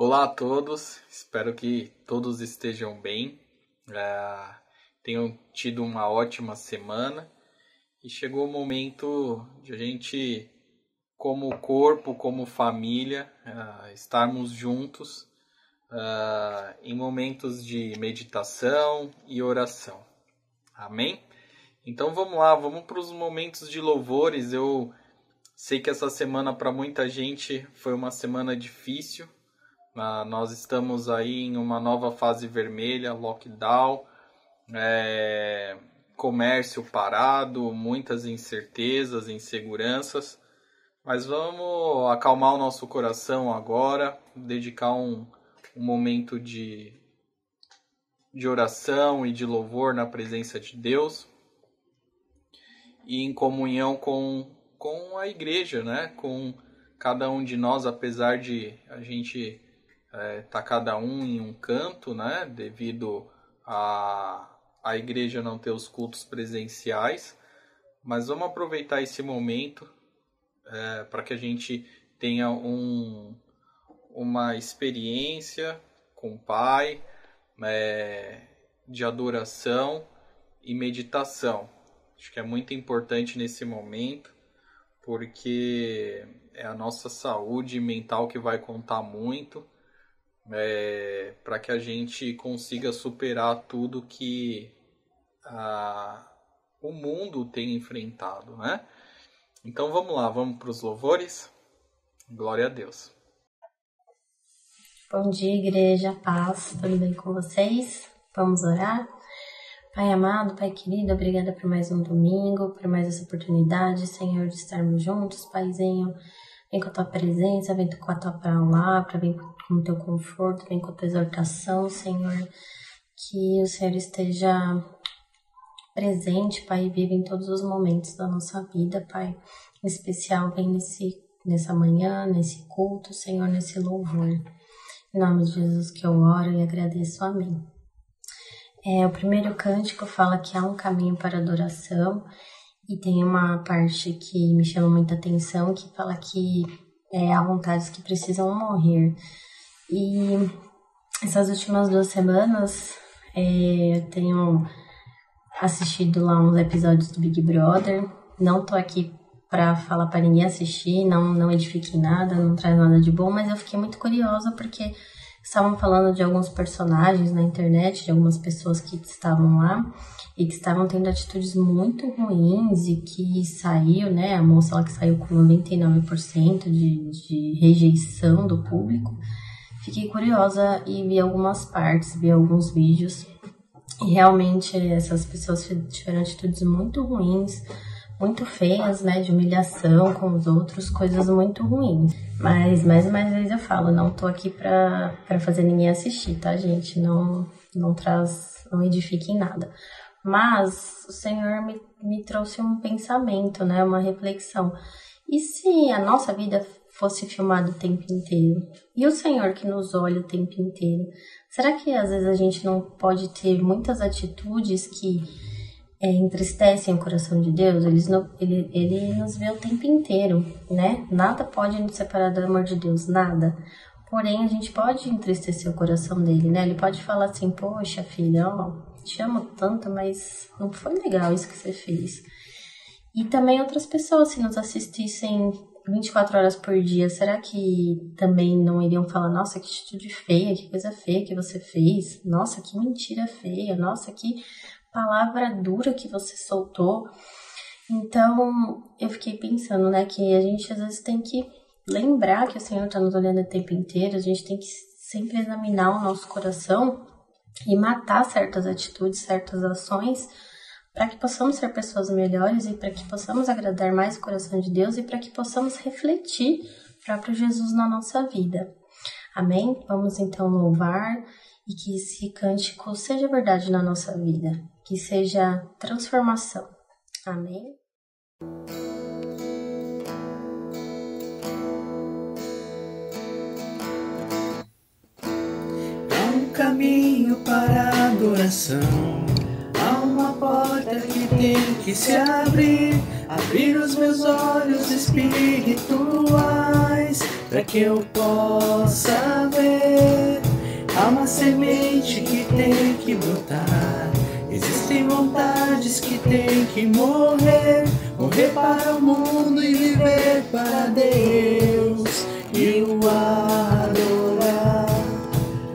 Olá a todos, espero que todos estejam bem, tenham tido uma ótima semana e chegou o momento de a gente, como corpo, como família, estarmos juntos em momentos de meditação e oração. Amém? Então vamos lá, vamos para os momentos de louvores. Eu sei que essa semana para muita gente foi uma semana difícil. Nós estamos aí em uma nova fase vermelha, lockdown, comércio parado, muitas incertezas, inseguranças. Mas vamos acalmar o nosso coração agora, dedicar um momento de oração e de louvor na presença de Deus e em comunhão com a igreja, né? Com cada um de nós, apesar de a gente tá cada um em um canto, né? Devido a igreja não ter os cultos presenciais. Mas vamos aproveitar esse momento para que a gente tenha uma experiência com o Pai, de adoração e meditação. Acho que é muito importante nesse momento, porque é a nossa saúde mental que vai contar muito, para que a gente consiga superar tudo que o mundo tem enfrentado, né? Então vamos lá, vamos para os louvores. Glória a Deus. Bom dia, igreja, paz, tudo bem com vocês? Vamos orar? Pai amado, Pai querido, obrigada por mais um domingo, por mais essa oportunidade, Senhor, de estarmos juntos. Paizinho, vem com a Tua presença, vem com a Tua palavra, vem com o Teu conforto, vem com a Tua exortação, Senhor. Que o Senhor esteja presente, Pai, e viva em todos os momentos da nossa vida, Pai. Em especial, vem nessa manhã, nesse culto, Senhor, nesse louvor. Em nome de Jesus que eu oro e agradeço. Amém. O primeiro cântico fala que há um caminho para adoração e tem uma parte que me chama muita atenção, que fala que há vontades que precisam morrer. E essas últimas 2 semanas eu tenho assistido lá uns episódios do Big Brother. Não tô aqui para falar para ninguém assistir, não edifique em nada, não traz nada de bom, mas eu fiquei muito curiosa porque estavam falando de alguns personagens na internet, de algumas pessoas que estavam lá e que estavam tendo atitudes muito ruins e que saiu, né, a moça lá que saiu com 99% de rejeição do público. Fiquei curiosa e vi algumas partes, vi alguns vídeos e realmente essas pessoas tiveram atitudes muito ruins, muito feias, né, de humilhação com os outros, coisas muito ruins. Mas, mais uma vez eu falo, não tô aqui pra fazer ninguém assistir, tá, gente? Não edifique em nada. Mas o Senhor me trouxe um pensamento, né, uma reflexão. E se a nossa vida fosse filmada o tempo inteiro? E o Senhor que nos olha o tempo inteiro? Será que às vezes a gente não pode ter muitas atitudes que entristecem o coração de Deus? Ele nos vê o tempo inteiro, né? Nada pode nos separar do amor de Deus, nada. Porém, a gente pode entristecer o coração dele, né? Ele pode falar assim, poxa, filha, te amo tanto, mas não foi legal isso que você fez. E também outras pessoas, se nos assistissem 24 horas por dia, será que também não iriam falar, nossa, que atitude feia, que coisa feia que você fez, nossa, que mentira feia, nossa, que palavra dura que você soltou? Então, eu fiquei pensando, né, que a gente às vezes tem que lembrar que o Senhor está nos olhando o tempo inteiro, a gente tem que sempre examinar o nosso coração e matar certas atitudes, certas ações, para que possamos ser pessoas melhores e para que possamos agradar mais o coração de Deus e para que possamos refletir o próprio Jesus na nossa vida. Amém? Vamos então louvar e que esse cântico seja verdade na nossa vida, que seja transformação. Amém? Há um caminho para a adoração, há uma porta que tem que se abrir. abrir os meus olhos espirituais, para que eu possa ver. Há uma semente que tem que brotar, existem vontades que tem que morrer, morrer para o mundo e viver para Deus, e o adorar,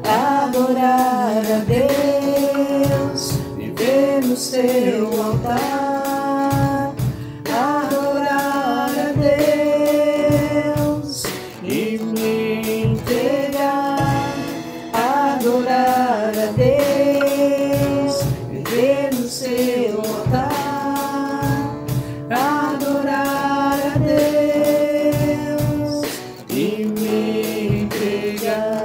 adorar a Deus, viver no seu altar, adorar a Deus e me entregar, adorar a Deus, viver no seu altar, adorar a Deus e me entregar.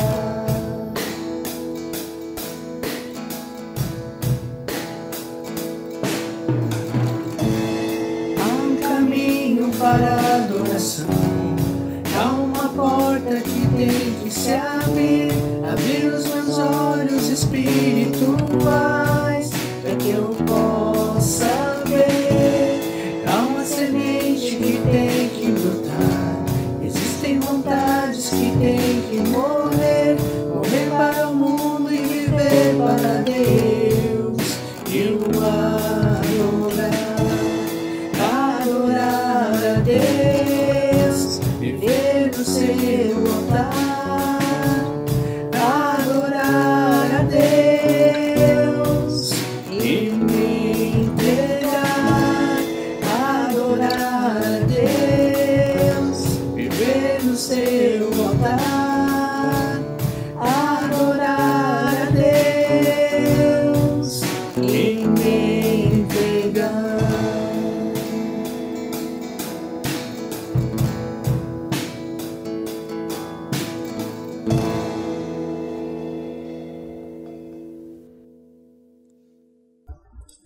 Há um caminho para a adoração, há uma porta que tem que se abrir, abrir os meus olhos espirituais, para que eu possa ver. Há uma semente que tem que brotar, existem vontades que tem que morrer, morrer para o mundo e viver para Deus, e o adorar, adorar a Deus, viver no seu altar, adorar a Deus e me entregar, adorar a Deus, viver no seu altar, adorar a Deus e me entregar.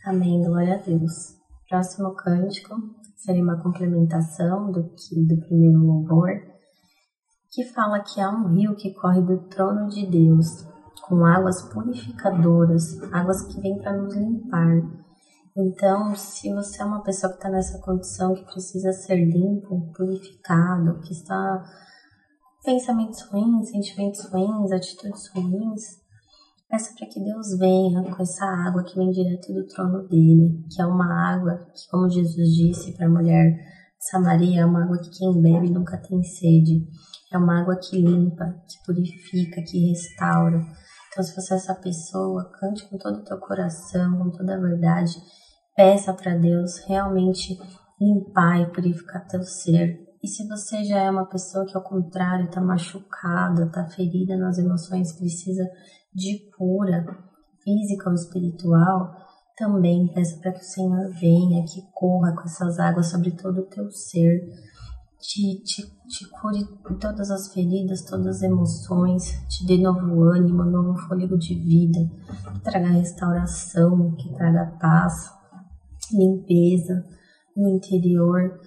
Amém, glória a Deus. Próximo cântico seria uma complementação do primeiro louvor, que fala que há um rio que corre do trono de Deus, com águas purificadoras, águas que vêm para nos limpar. Então, se você é uma pessoa que está nessa condição, que precisa ser limpo, purificado, que está com pensamentos ruins, sentimentos ruins, atitudes ruins, peça para que Deus venha com essa água que vem direto do trono dele, que é uma água que, como Jesus disse para a mulher de Samaria, é uma água que quem bebe nunca tem sede. É uma água que limpa, que purifica, que restaura. Então, se você é essa pessoa, cante com todo o teu coração, com toda a verdade. Peça para Deus realmente limpar e purificar teu ser. E se você já é uma pessoa que, ao contrário, está machucada, está ferida nas emoções, precisa de cura física ou espiritual, também peça para que o Senhor venha, que corra com essas águas sobre todo o teu ser, te cure todas as feridas, todas as emoções, te dê novo ânimo, novo fôlego de vida, que traga restauração, que traga paz, limpeza no interior.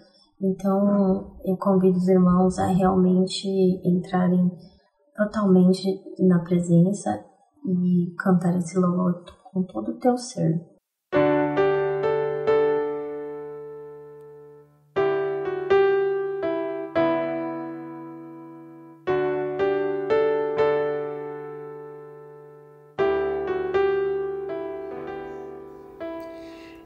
Então, eu convido os irmãos a realmente entrarem totalmente na presença e cantar esse louvor com todo o teu ser.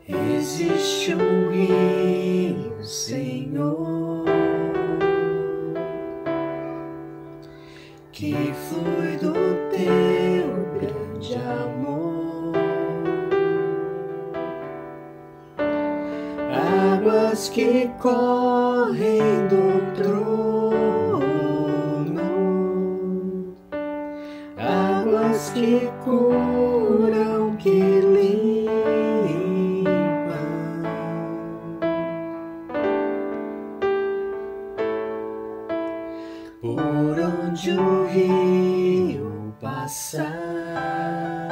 Existe um rio, Senhor, que flui do teu grande amor, águas que correm do trono, águas que curam, que limpam. Por onde o rio passar,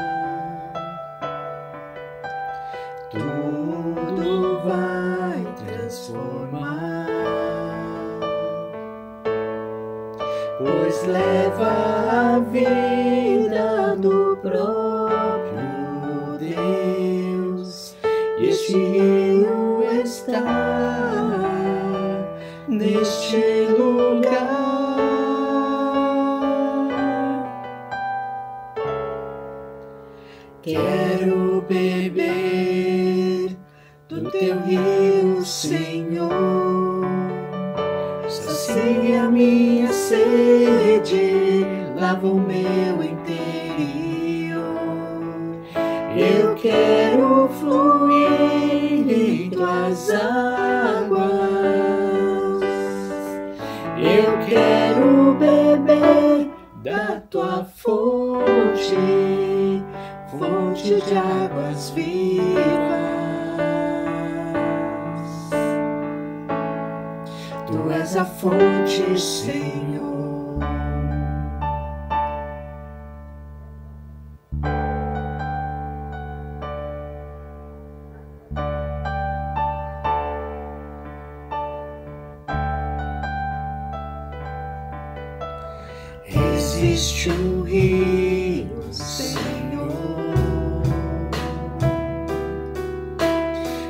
tudo vai transformar, pois leva a vida do próprio Deus, e este rio está neste lugar. Quero beber do teu rio, Senhor. Sacia minha sede, lava o meu interior. Eu quero fluir em tuas águas. Eu quero beber da tua fonte, fonte de águas vivas. Tu és a fonte, Senhor. Existe um rio, Senhor,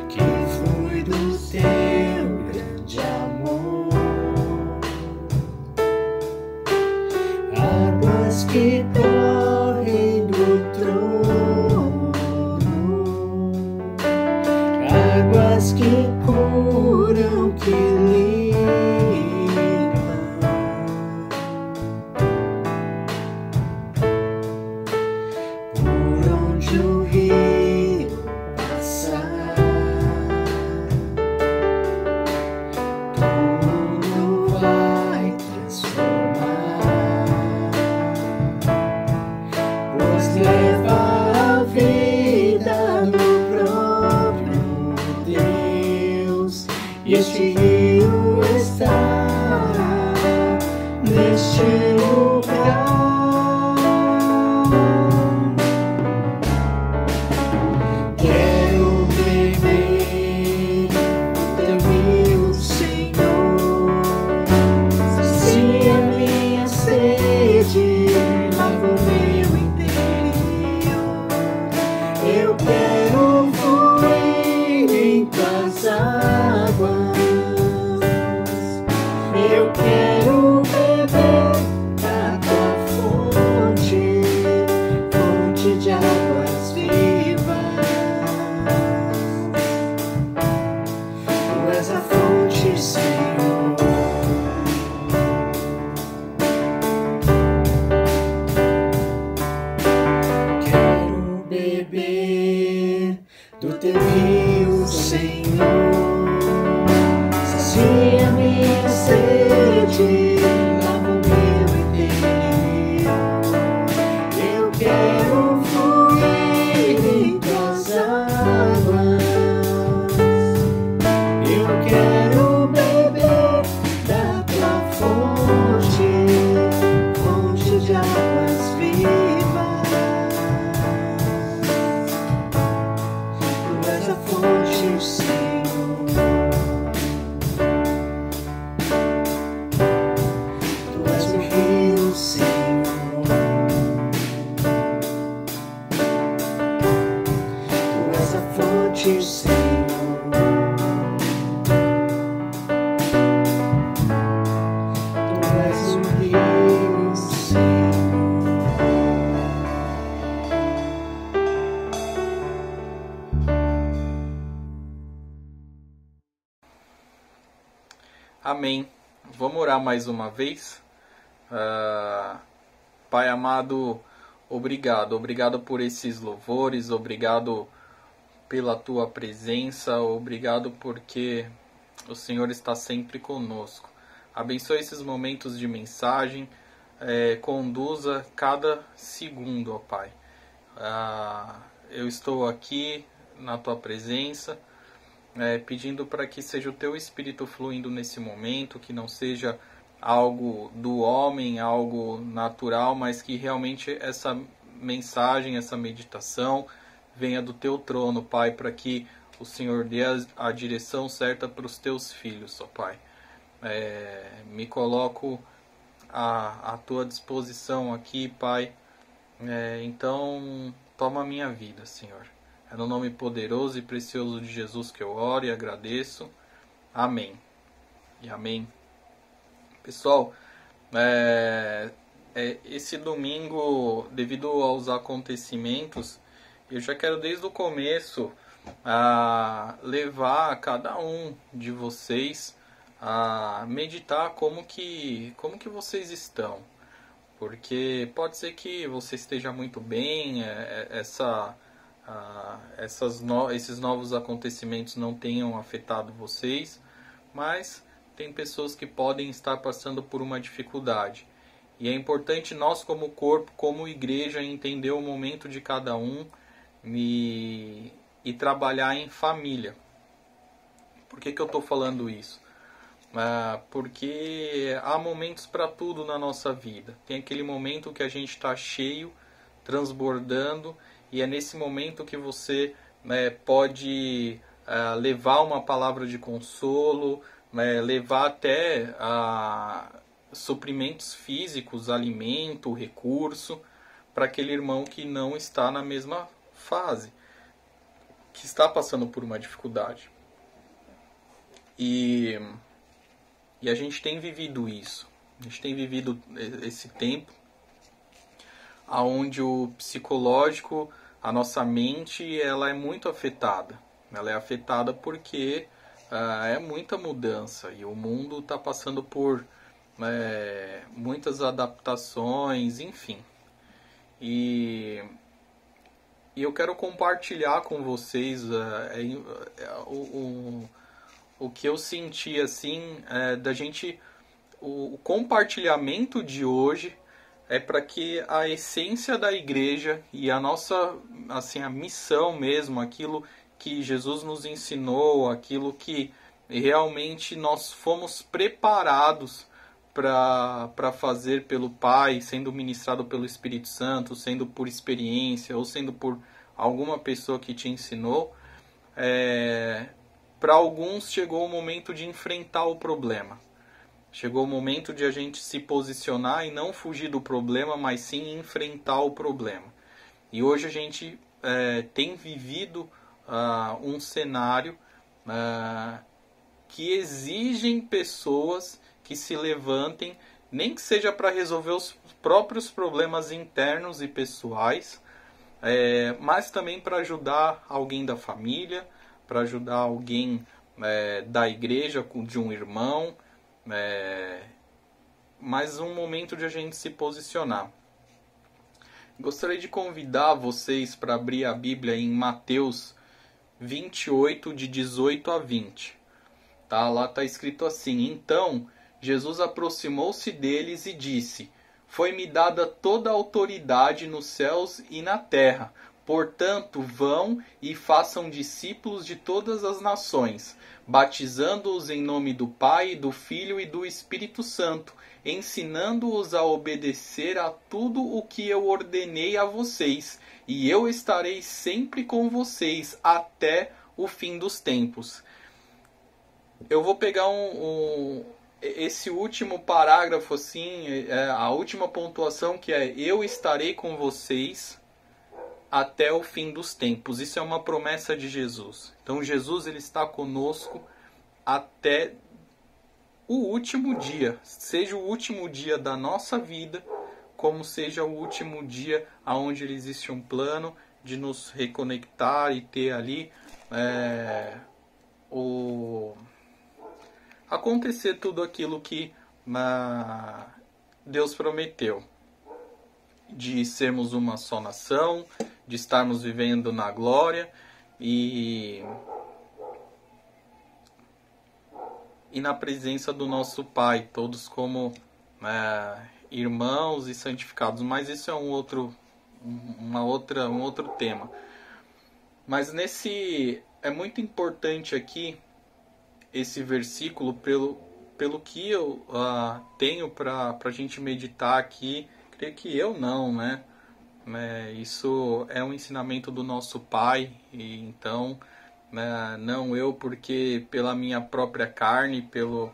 que flui do teu grande amor, águas que correm do trono, águas que curam, que limpam. E este rio está neste lugar. Quero beber do teu rio, Senhor. Sacia minha sede, lava o meu interior. Eu quero fluir em tuas águas. Eu quero beber da tua fonte, fonte de águas vivas. Tu és a fonte, Senhor. Quero beber do teu rio, Senhor. Sacia minha sede, lava o meu interior. Eu quero fluir em tuas águas. Eu quero beber da tua fonte, fonte de águas vivas. Tu és a fonte, Senhor. Senhor, tu és o rio, Senhor. Amém. Vamos orar mais uma vez. Pai amado, obrigado. Obrigado por esses louvores, obrigado pela tua presença, obrigado porque o Senhor está sempre conosco. Abençoe esses momentos de mensagem, conduza cada segundo, ó Pai. Eu estou aqui na tua presença, pedindo para que seja o teu Espírito fluindo nesse momento, que não seja algo do homem, algo natural, mas que realmente essa mensagem, essa meditação venha do teu trono, Pai, para que o Senhor dê a direção certa para os teus filhos, ó Pai. Me coloco à tua disposição aqui, Pai. Então, toma a minha vida, Senhor. É no nome poderoso e precioso de Jesus que eu oro e agradeço. Amém. E amém. Pessoal, esse domingo, devido aos acontecimentos, eu já quero desde o começo levar cada um de vocês a meditar como que vocês estão. Porque pode ser que você esteja muito bem, esses novos acontecimentos não tenham afetado vocês, mas tem pessoas que podem estar passando por uma dificuldade. E é importante nós, como corpo, como igreja, entender o momento de cada um e trabalhar em família. Por que eu estou falando isso? Porque há momentos para tudo na nossa vida. Tem aquele momento que a gente está cheio, transbordando, e é nesse momento que você pode levar uma palavra de consolo, levar até suprimentos físicos, alimento, recurso, para aquele irmão que não está na mesma fase, que está passando por uma dificuldade. E a gente tem vivido isso. A gente tem vivido esse tempo onde o psicológico, a nossa mente, ela é muito afetada. Ela é afetada porque é muita mudança e o mundo está passando por muitas adaptações, enfim. E eu quero compartilhar com vocês o que eu senti assim, da gente, o compartilhamento de hoje é para que a essência da igreja e a nossa, assim, a missão mesmo, aquilo que Jesus nos ensinou, aquilo que realmente nós fomos preparados para fazer pelo Pai, sendo ministrado pelo Espírito Santo, sendo por experiência ou sendo por alguma pessoa que te ensinou, para alguns chegou o momento de enfrentar o problema. Chegou o momento de a gente se posicionar e não fugir do problema, mas sim enfrentar o problema. E hoje a gente tem vivido um cenário que exigem pessoas que se levantem, nem que seja para resolver os próprios problemas internos e pessoais, mas também para ajudar alguém da família, para ajudar alguém da igreja, de um irmão, mas um momento de a gente se posicionar. Gostaria de convidar vocês para abrir a Bíblia em Mateus 28, de 18 a 20. Tá? Lá está escrito assim: Então Jesus aproximou-se deles e disse: Foi-me dada toda a autoridade nos céus e na terra. Portanto, vão e façam discípulos de todas as nações, batizando-os em nome do Pai, do Filho e do Espírito Santo, ensinando-os a obedecer a tudo o que eu ordenei a vocês, e eu estarei sempre com vocês até o fim dos tempos. Eu vou pegar esse último parágrafo, assim, a última pontuação, que é: eu estarei com vocês até o fim dos tempos. Isso é uma promessa de Jesus. Então Jesus, ele está conosco até o último dia, seja o último dia da nossa vida, como seja o último dia onde existe um plano de nos reconectar e ter ali acontecer tudo aquilo que Deus prometeu, de sermos uma só nação, de estarmos vivendo na glória e na presença do nosso Pai, todos como irmãos e santificados. Mas isso é um outro tema. Mas é muito importante aqui esse versículo pelo que eu tenho para a gente meditar aqui. Creio que eu não, né? Isso é um ensinamento do nosso Pai, e então não eu, porque pela minha própria carne, pelo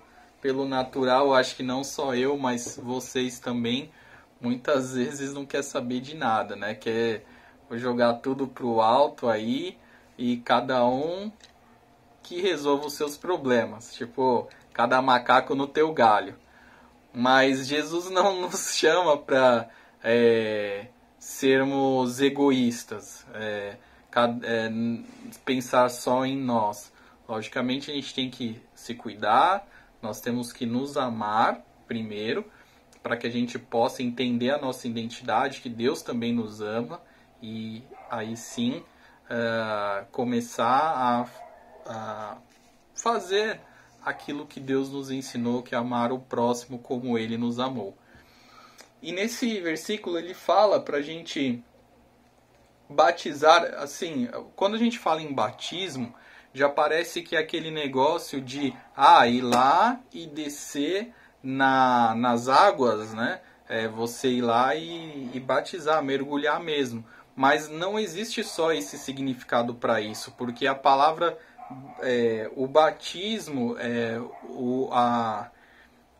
natural, acho que não só eu, mas vocês também, muitas vezes não quer saber de nada, né? Quer jogar tudo pro alto aí e cada um que resolva os seus problemas, tipo, cada macaco no teu galho. Mas Jesus não nos chama para sermos egoístas, pensar só em nós. Logicamente a gente tem que se cuidar, nós temos que nos amar primeiro, para que a gente possa entender a nossa identidade, que Deus também nos ama, e aí sim começar a fazer aquilo que Deus nos ensinou, que é amar o próximo como Ele nos amou. E nesse versículo ele fala para a gente batizar, assim, quando a gente fala em batismo, já parece que é aquele negócio de ir lá e descer nas águas, né? Você ir lá e batizar, mergulhar mesmo. Mas não existe só esse significado para isso, porque a palavra, o batismo,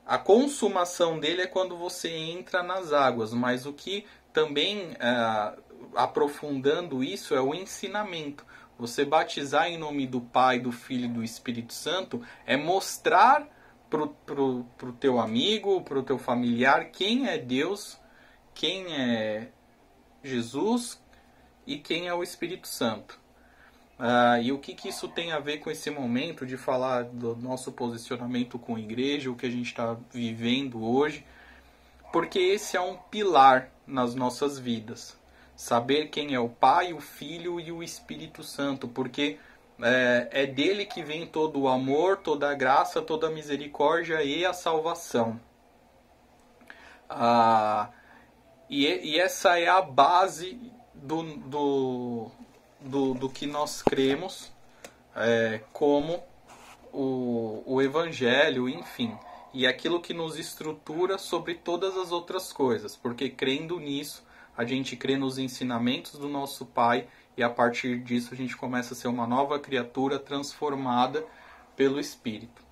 a consumação dele é quando você entra nas águas, mas o que também, aprofundando isso, é o ensinamento. Você batizar em nome do Pai, do Filho e do Espírito Santo é mostrar pro teu amigo, pro teu familiar, quem é Deus, quem é Jesus e quem é o Espírito Santo. E o que isso tem a ver com esse momento de falar do nosso posicionamento com a igreja, o que a gente está vivendo hoje? Porque esse é um pilar nas nossas vidas. Saber quem é o Pai, o Filho e o Espírito Santo, porque é dele que vem todo o amor, toda a graça, toda a misericórdia e a salvação. E essa é a base do que nós cremos como o Evangelho, enfim. E aquilo que nos estrutura sobre todas as outras coisas. Porque crendo nisso, a gente crê nos ensinamentos do nosso Pai e a partir disso a gente começa a ser uma nova criatura transformada pelo Espírito.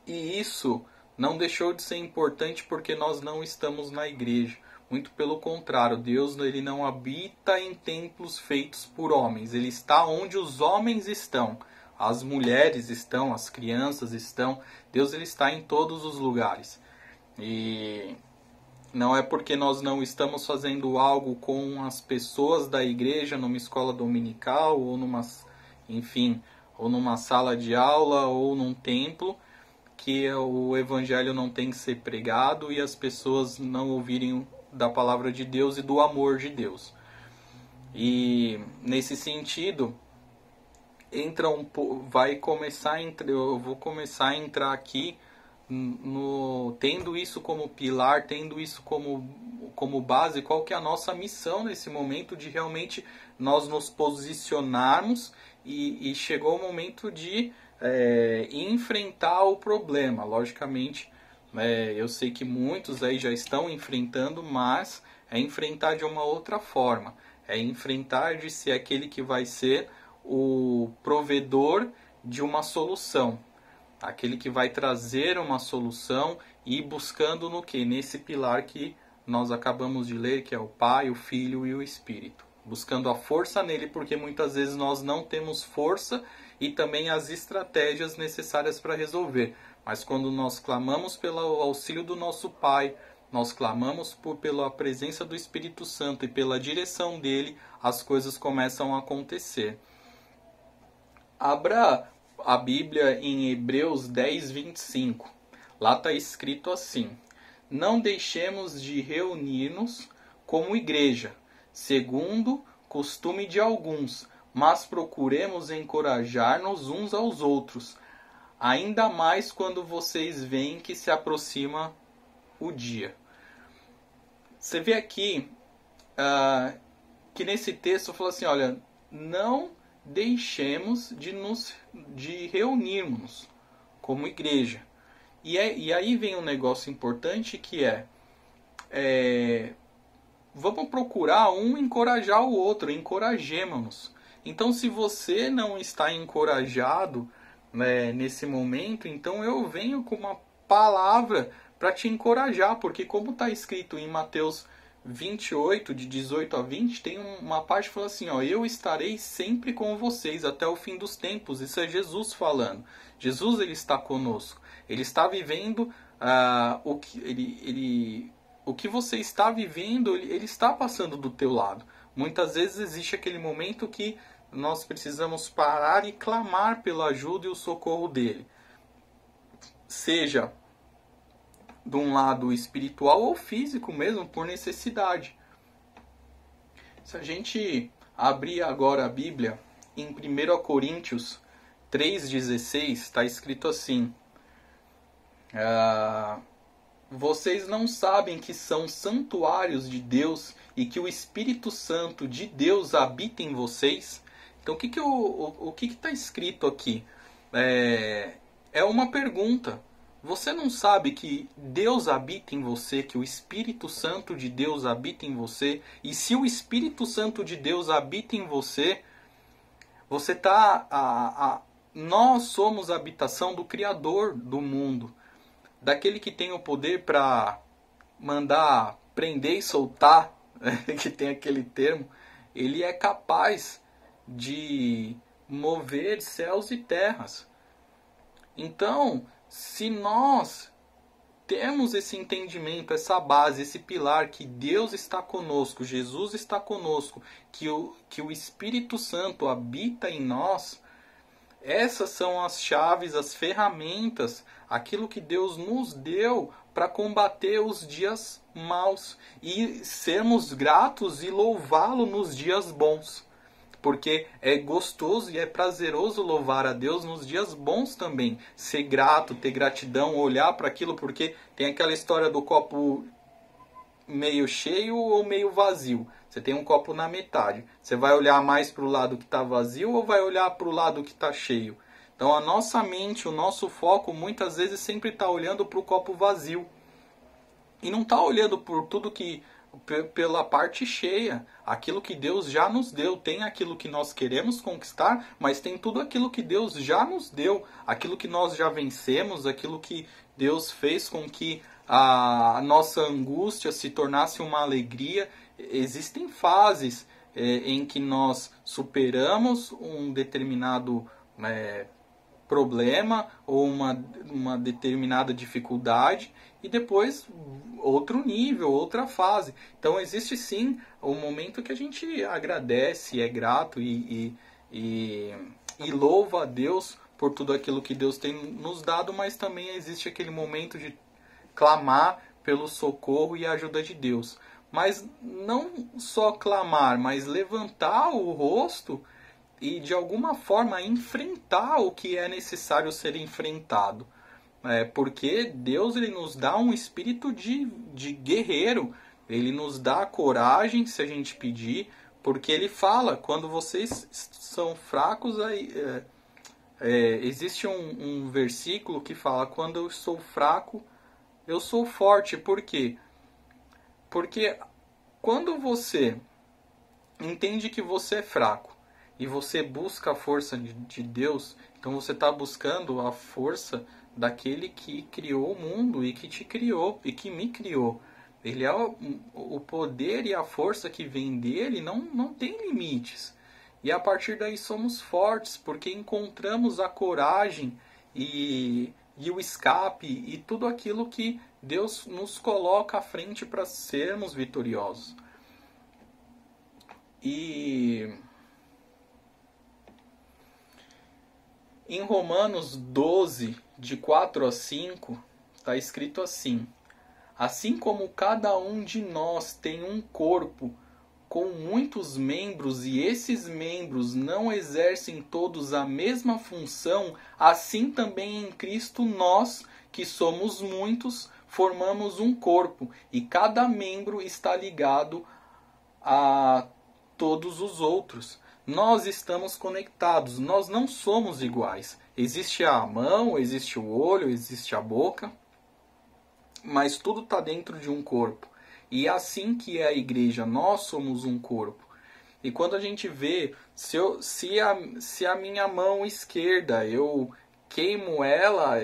E isso não deixou de ser importante porque nós não estamos na igreja. Muito pelo contrário, Deus ele não habita em templos feitos por homens. Ele está onde os homens estão. As mulheres estão, as crianças estão. Deus ele está em todos os lugares. E não é porque nós não estamos fazendo algo com as pessoas da igreja, numa escola dominical, ou numa sala de aula, ou num templo, que o evangelho não tem que ser pregado e as pessoas não ouvirem da palavra de Deus e do amor de Deus. E nesse sentido, eu vou começar a entrar aqui tendo isso como pilar, tendo isso como base, qual que é a nossa missão nesse momento de realmente nós nos posicionarmos e chegou o momento de enfrentar o problema. Logicamente, eu sei que muitos aí já estão enfrentando, mas é enfrentar de uma outra forma. É enfrentar de ser aquele que vai ser o provedor de uma solução. Aquele que vai trazer uma solução e buscando no quê? Nesse pilar que nós acabamos de ler, que é o Pai, o Filho e o Espírito. Buscando a força nele, porque muitas vezes nós não temos força e também as estratégias necessárias para resolver. Mas quando nós clamamos pelo auxílio do nosso Pai, nós clamamos pela presença do Espírito Santo e pela direção dele, as coisas começam a acontecer. Abra a Bíblia em Hebreus 10, 25. Lá está escrito assim: não deixemos de reunir-nos como igreja, segundo costume de alguns, mas procuremos encorajar-nos uns aos outros, ainda mais quando vocês veem que se aproxima o dia. Você vê aqui que nesse texto fala assim, olha, não deixemos de reunirmos como igreja. E aí vem um negócio importante que vamos procurar encorajar o outro, encorajemos-nos. Então, se você não está encorajado nesse momento, então eu venho com uma palavra para te encorajar, porque como está escrito em Mateus 28, de 18 a 20, tem uma parte que fala assim, eu estarei sempre com vocês até o fim dos tempos. Isso é Jesus falando. Jesus ele está conosco. Ele está vivendo o que você está vivendo, ele está passando do teu lado. Muitas vezes existe aquele momento que nós precisamos parar e clamar pela ajuda e o socorro dele. Seja de um lado espiritual ou físico mesmo, por necessidade. Se a gente abrir agora a Bíblia, em 1 Coríntios 3,16, está escrito assim: vocês não sabem que são santuários de Deus e que o Espírito Santo de Deus habita em vocês? Então, o que está escrito aqui? É uma pergunta. Você não sabe que Deus habita em você, que o Espírito Santo de Deus habita em você? E se o Espírito Santo de Deus habita em você, nós somos a habitação do Criador do mundo, daquele que tem o poder para mandar prender e soltar, que tem aquele termo. Ele é capaz de mover céus e terras. Então, se nós temos esse entendimento, essa base, esse pilar, que Deus está conosco, Jesus está conosco, que o Espírito Santo habita em nós, essas são as chaves, as ferramentas, aquilo que Deus nos deu para combater os dias maus e sermos gratos e louvá-lo nos dias bons. Porque é gostoso e é prazeroso louvar a Deus nos dias bons também. Ser grato, ter gratidão, olhar para aquilo, porque tem aquela história do copo meio cheio ou meio vazio. Você tem um copo na metade. Você vai olhar mais para o lado que está vazio ou vai olhar para o lado que está cheio? Então a nossa mente, o nosso foco, muitas vezes sempre está olhando para o copo vazio. E não está olhando por tudo pela parte cheia, aquilo que Deus já nos deu. Tem aquilo que nós queremos conquistar, mas tem tudo aquilo que Deus já nos deu, aquilo que nós já vencemos, aquilo que Deus fez com que a nossa angústia se tornasse uma alegria. Existem fases em que nós superamos um determinado problema ou uma determinada dificuldade, e depois outro nível, outra fase. Então existe sim o momento que a gente agradece, é grato e louva a Deus por tudo aquilo que Deus tem nos dado, mas também existe aquele momento de clamar pelo socorro e a ajuda de Deus. Mas não só clamar, mas levantar o rosto e de alguma forma enfrentar o que é necessário ser enfrentado. Porque Deus, ele nos dá um espírito de guerreiro. Ele nos dá coragem se a gente pedir, porque ele fala, quando vocês são fracos, existe um versículo que fala: quando eu sou fraco, eu sou forte. Por quê? Porque quando você entende que você é fraco e você busca a força de Deus, então você está buscando a força daquele que criou o mundo e que te criou e que me criou. Ele é o poder e a força que vem dele não tem limites. E a partir daí somos fortes, porque encontramos a coragem e o escape e tudo aquilo que Deus nos coloca à frente para sermos vitoriosos. E em Romanos 12, de 4 a 5, está escrito assim: assim como cada um de nós tem um corpo com muitos membros e esses membros não exercem todos a mesma função, assim também em Cristo nós, que somos muitos, formamos um corpo e cada membro está ligado a todos os outros. Nós estamos conectados, nós não somos iguais. Existe a mão, existe o olho, existe a boca, mas tudo está dentro de um corpo. E é assim que é a igreja, nós somos um corpo. E quando a gente vê, se a minha mão esquerda, eu queimo ela,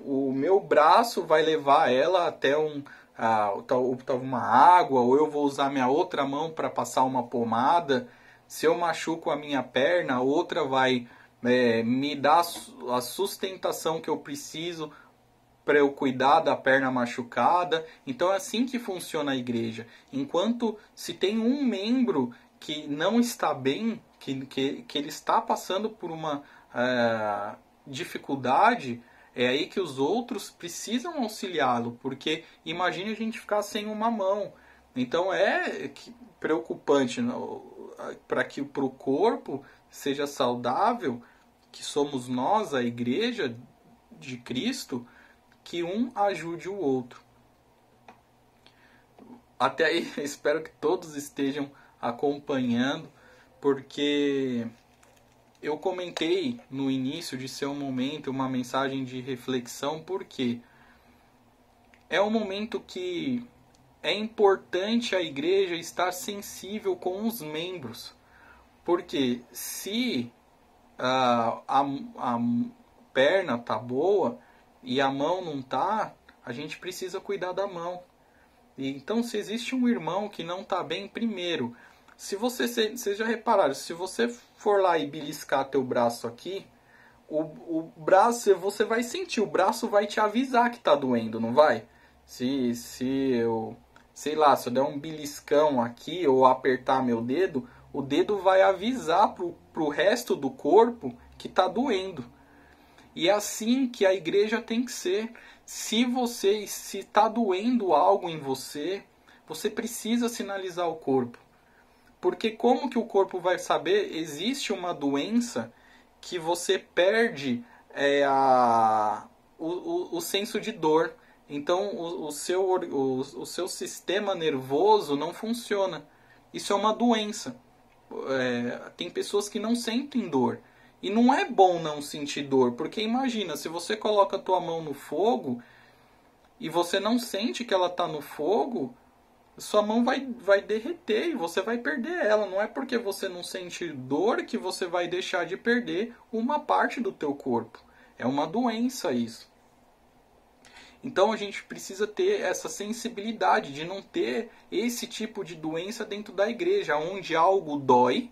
o meu braço vai levar ela até uma água, ou eu vou usar minha outra mão para passar uma pomada. Se eu machuco a minha perna, a outra vai me dar a sustentação que eu preciso para eu cuidar da perna machucada. Então é assim que funciona a igreja. Enquanto se tem um membro que não está bem, que ele está passando por uma dificuldade, é aí que os outros precisam auxiliá-lo, porque imagine a gente ficar sem uma mão. Então é preocupante para que o corpo seja saudável, que somos nós, a igreja de Cristo, que um ajude o outro. Até aí, espero que todos estejam acompanhando, porque eu comentei no início de ser um momento, uma mensagem de reflexão, porque é um momento que é importante a igreja estar sensível com os membros. Porque se a perna tá boa e a mão não tá, a gente precisa cuidar da mão. E então, se existe um irmão que não tá bem, primeiro, se vocês já repararam, se você for lá e beliscar teu braço aqui, o braço, você vai sentir, o braço vai te avisar que tá doendo, não vai? Se eu, sei lá, se eu der um beliscão aqui ou apertar meu dedo, o dedo vai avisar pro resto do corpo que tá doendo. E é assim que a igreja tem que ser. Se tá doendo algo em você, você precisa sinalizar o corpo. Porque como que o corpo vai saber? Existe uma doença que você perde o senso de dor. Então o seu sistema nervoso não funciona. Isso é uma doença. Tem pessoas que não sentem dor. E não é bom não sentir dor, porque imagina, se você coloca a tua mão no fogo e você não sente que ela está no fogo, sua mão vai derreter e você vai perder ela. Não é porque você não sente dor que você vai deixar de perder uma parte do teu corpo. É uma doença isso. Então a gente precisa ter essa sensibilidade de não ter esse tipo de doença dentro da igreja, onde algo dói,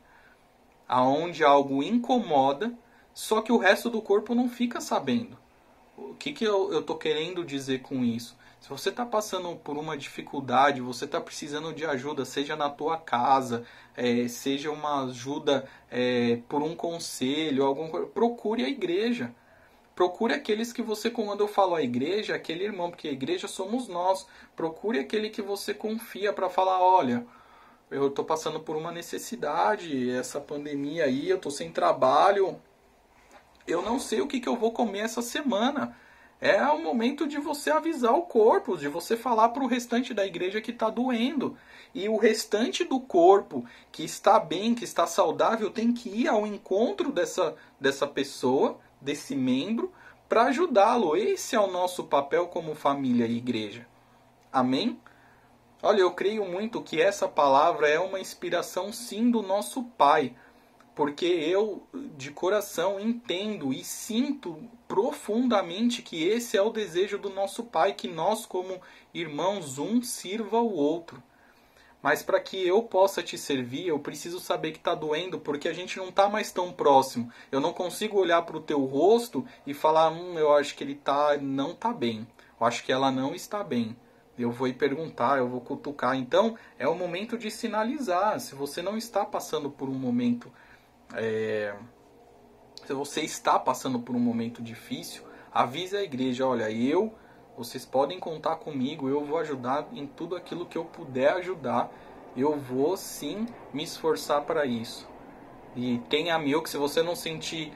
aonde algo incomoda, só que o resto do corpo não fica sabendo. O que eu estou querendo dizer com isso? Se você está passando por uma dificuldade, você está precisando de ajuda, seja na tua casa, seja uma ajuda por um conselho, procure a igreja. Procure aqueles que você, quando eu falo a igreja, aquele irmão, porque a igreja somos nós. Procure aquele que você confia para falar, olha, eu estou passando por uma necessidade, essa pandemia aí, eu estou sem trabalho, eu não sei o que eu vou comer essa semana. É o momento de você avisar o corpo, de você falar para o restante da igreja que está doendo. E o restante do corpo que está bem, que está saudável, tem que ir ao encontro dessa pessoa, desse membro, para ajudá-lo. Esse é o nosso papel como família e igreja. Amém? Olha, eu creio muito que essa palavra é uma inspiração sim do nosso Pai, porque eu de coração entendo e sinto profundamente que esse é o desejo do nosso Pai, que nós como irmãos um sirva o outro. Mas para que eu possa te servir, eu preciso saber que está doendo, porque a gente não está mais tão próximo. Eu não consigo olhar para o teu rosto e falar, eu acho que ele não está bem, eu acho que ela não está bem. Eu vou perguntar, eu vou cutucar. Então, é o momento de sinalizar. Se você não está passando por um momento... se você está passando por um momento difícil, avise a igreja. Olha, vocês podem contar comigo. Eu vou ajudar em tudo aquilo que eu puder ajudar. Eu vou, sim, me esforçar para isso. E tenha amigo que se você não sentir...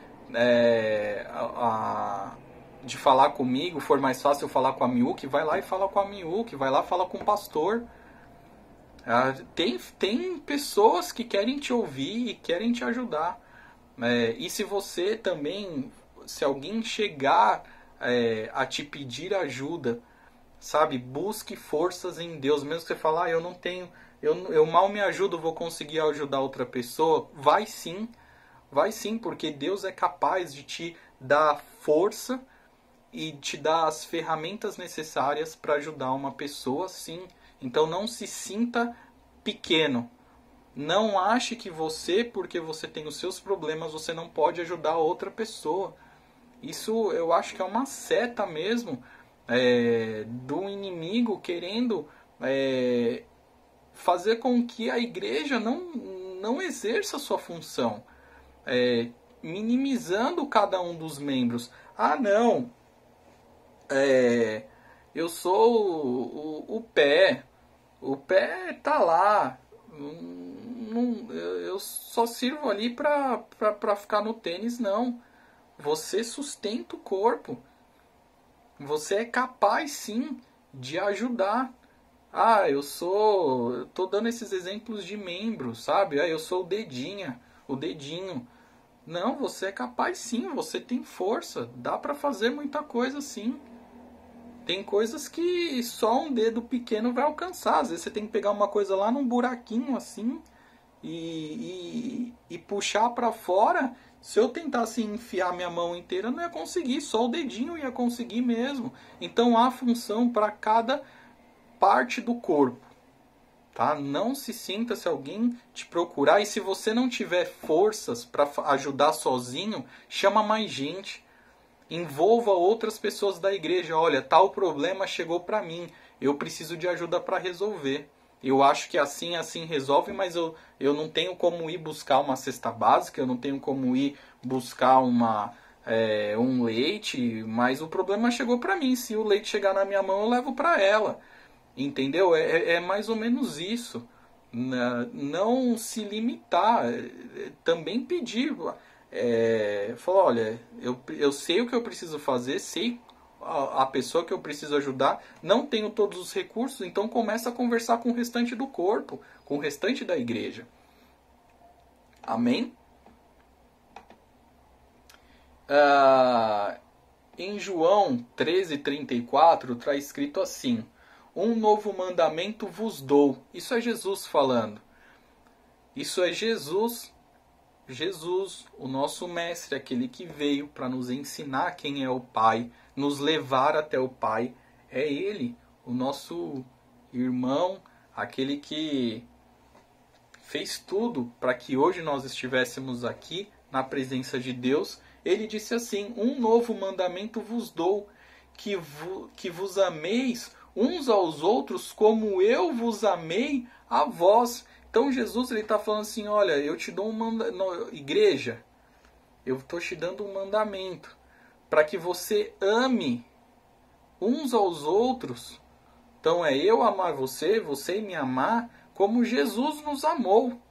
de falar comigo, for mais fácil falar com a Miúque, vai lá e fala com a Miúque, vai lá e fala com o pastor. Tem pessoas que querem te ouvir e querem te ajudar. E se você também, se alguém chegar a te pedir ajuda, sabe, busque forças em Deus, mesmo que você falar, eu não tenho, eu mal me ajudo, vou conseguir ajudar outra pessoa, vai sim, porque Deus é capaz de te dar força e te dar as ferramentas necessárias para ajudar uma pessoa, sim. Então não se sinta pequeno. Não ache que você, porque você tem os seus problemas, você não pode ajudar outra pessoa. Isso eu acho que é uma seta mesmo do inimigo querendo fazer com que a igreja não exerça a sua função, minimizando cada um dos membros. Ah, não, eu sou o pé tá lá, eu só sirvo ali para ficar no tênis. Não, você sustenta o corpo, você é capaz sim de ajudar. Ah, tô dando esses exemplos de membros, sabe? Ah, eu sou o dedinho. Não, você é capaz sim, você tem força, dá para fazer muita coisa sim. Tem coisas que só um dedo pequeno vai alcançar. Às vezes você tem que pegar uma coisa lá num buraquinho assim e puxar para fora. Se eu tentasse enfiar minha mão inteira, não ia conseguir, só o dedinho ia conseguir mesmo. Então há função para cada parte do corpo, tá? Não se sinta se alguém te procurar, e se você não tiver forças para ajudar sozinho, chama mais gente. Envolva outras pessoas da igreja. Olha, tal problema chegou para mim, eu preciso de ajuda para resolver. Eu acho que assim resolve, mas eu não tenho como ir buscar uma cesta básica, eu não tenho como ir buscar um leite, mas o problema chegou para mim. Se o leite chegar na minha mão, eu levo para ela. Entendeu? É mais ou menos isso. Não se limitar. Também pedir. Falar, olha, eu sei o que eu preciso fazer, sei a pessoa que eu preciso ajudar, não tenho todos os recursos, então começa a conversar com o restante do corpo, com o restante da igreja. Amém? Em João 13:34 está escrito assim: um novo mandamento vos dou. Isso é Jesus falando. Isso é Jesus, o nosso mestre, aquele que veio para nos ensinar quem é o Pai, nos levar até o Pai. É Ele, o nosso irmão, aquele que fez tudo para que hoje nós estivéssemos aqui na presença de Deus. Ele disse assim: um novo mandamento vos dou, que vos ameis uns aos outros como eu vos amei a vós. Então Jesus está falando assim: olha, eu te dou igreja, eu estou te dando um mandamento para que você ame uns aos outros. Então é eu amar você, você me amar como Jesus nos amou.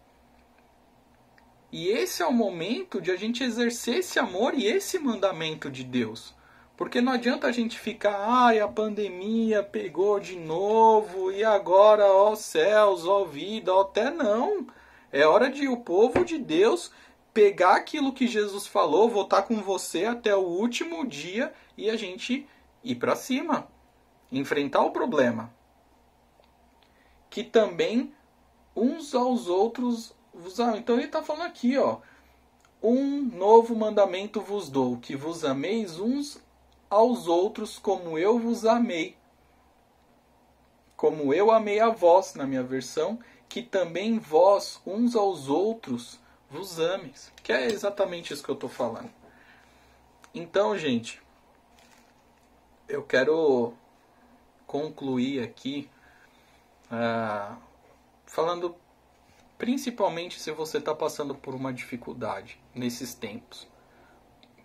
E esse é o momento de a gente exercer esse amor e esse mandamento de Deus. Porque não adianta a gente ficar, a pandemia pegou de novo, e agora, ó céus, ó vida, ó até não. É hora de o povo de Deus pegar aquilo que Jesus falou, vou estar com você até o último dia, e a gente ir para cima, enfrentar o problema. Que também uns aos outros vos amem. Então ele está falando aqui, ó, um novo mandamento vos dou, que vos ameis uns aos outros como eu vos amei. Como eu amei a vós, na minha versão, que também vós, uns aos outros, vos ameis. Que é exatamente isso que eu estou falando. Então, gente, eu quero concluir aqui falando principalmente se você está passando por uma dificuldade nesses tempos.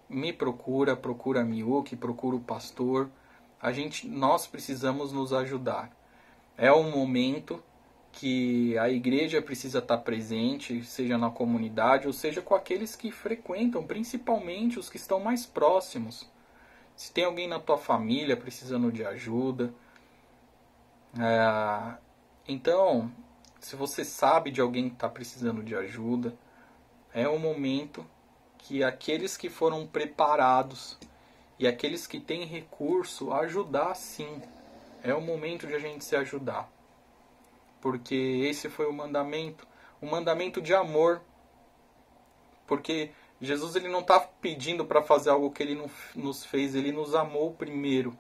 Me procura a Miyuki, procura o pastor. Nós precisamos nos ajudar. É um momento que a igreja precisa estar presente, seja na comunidade ou seja com aqueles que frequentam, principalmente os que estão mais próximos. Se tem alguém na tua família precisando de ajuda. Então, se você sabe de alguém que está precisando de ajuda, é um momento que aqueles que foram preparados e aqueles que têm recurso, ajudar sim. É o momento de a gente se ajudar. Porque esse foi o mandamento de amor. Porque Jesus ele não está pedindo para fazer algo que ele nos fez, ele nos amou primeiro.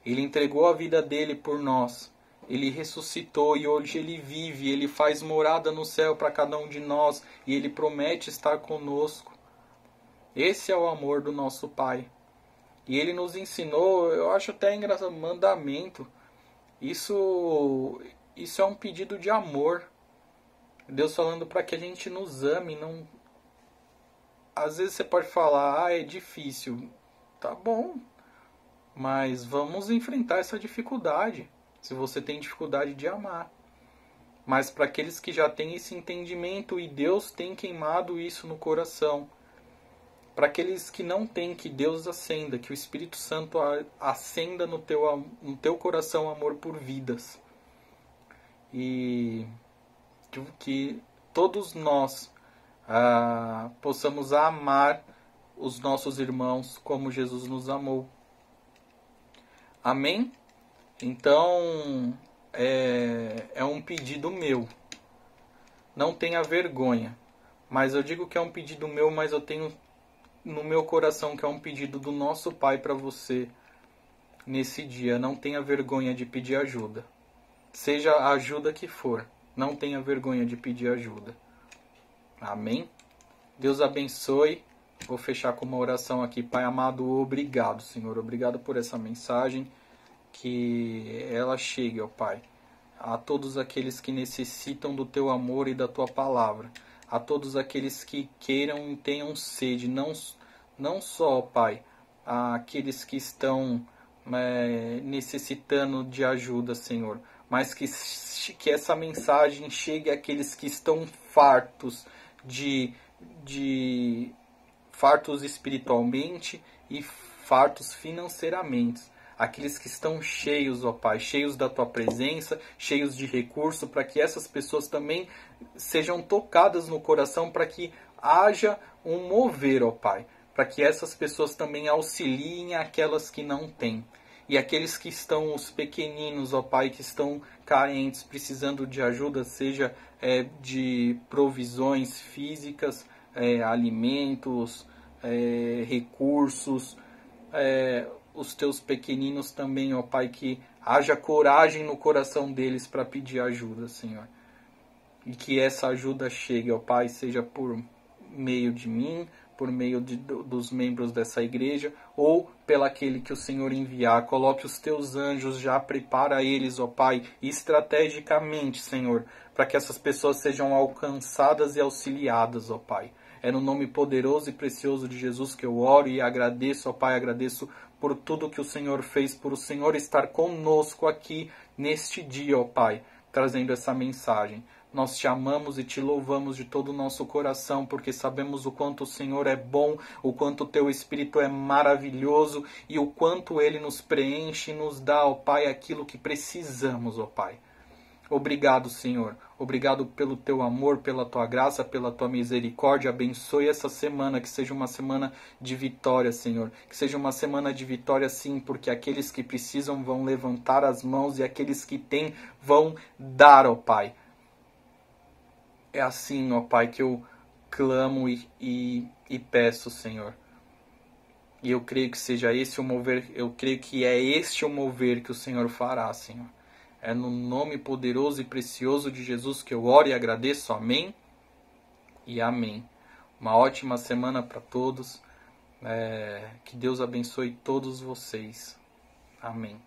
Ele entregou a vida dele por nós. Ele ressuscitou e hoje ele vive, ele faz morada no céu para cada um de nós e ele promete estar conosco. Esse é o amor do nosso Pai. E ele nos ensinou, eu acho até engraçado, mandamento. Isso é um pedido de amor. Deus falando para que a gente nos ame. Não... Às vezes você pode falar, é difícil. Tá bom, mas vamos enfrentar essa dificuldade. Se você tem dificuldade de amar. Mas para aqueles que já têm esse entendimento e Deus tem queimado isso no coração. Para aqueles que não têm, que Deus acenda, que o Espírito Santo acenda no teu coração amor por vidas. E que todos nós possamos amar os nossos irmãos como Jesus nos amou. Amém? Então, é um pedido meu. Não tenha vergonha. Mas eu digo que é um pedido meu, mas eu tenho no meu coração que é um pedido do nosso Pai para você nesse dia. Não tenha vergonha de pedir ajuda. Seja a ajuda que for. Não tenha vergonha de pedir ajuda. Amém? Deus abençoe. Vou fechar com uma oração aqui. Pai amado, obrigado, Senhor. Obrigado por essa mensagem. Que ela chegue, ó Pai, a todos aqueles que necessitam do Teu amor e da Tua palavra. A todos aqueles que queiram e tenham sede. Não só, ó Pai, aqueles que estão necessitando de ajuda, Senhor. Mas que essa mensagem chegue àqueles que estão fartos fartos espiritualmente e fartos financeiramente. Aqueles que estão cheios, ó Pai, cheios da Tua presença, cheios de recurso, para que essas pessoas também sejam tocadas no coração, para que haja um mover, ó Pai, para que essas pessoas também auxiliem aquelas que não têm. E aqueles que estão, os pequeninos, ó Pai, que estão carentes, precisando de ajuda, seja de provisões físicas, alimentos, recursos, os Teus pequeninos também, ó Pai, que haja coragem no coração deles para pedir ajuda, Senhor. E que essa ajuda chegue, ó Pai, seja por meio de mim, por meio dos membros dessa igreja, ou pelo aquele que o Senhor enviar. Coloque os Teus anjos, já prepara eles, ó Pai, estrategicamente, Senhor, para que essas pessoas sejam alcançadas e auxiliadas, ó Pai. É no nome poderoso e precioso de Jesus que eu oro e agradeço, ó Pai, agradeço por tudo que o Senhor fez, por o Senhor estar conosco aqui neste dia, ó Pai, trazendo essa mensagem. Nós Te amamos e Te louvamos de todo o nosso coração, porque sabemos o quanto o Senhor é bom, o quanto o Teu Espírito é maravilhoso e o quanto Ele nos preenche e nos dá, ó Pai, aquilo que precisamos, ó Pai. Obrigado, Senhor. Obrigado pelo Teu amor, pela Tua graça, pela Tua misericórdia. Abençoe essa semana, que seja uma semana de vitória, Senhor. Que seja uma semana de vitória, sim, porque aqueles que precisam vão levantar as mãos e aqueles que têm vão dar, ó Pai. É assim, ó Pai, que eu clamo e peço, Senhor. E eu creio que seja esse o mover, eu creio que é este o mover que o Senhor fará, Senhor. É no nome poderoso e precioso de Jesus que eu oro e agradeço. Amém e amém. Uma ótima semana para todos. Que Deus abençoe todos vocês. Amém.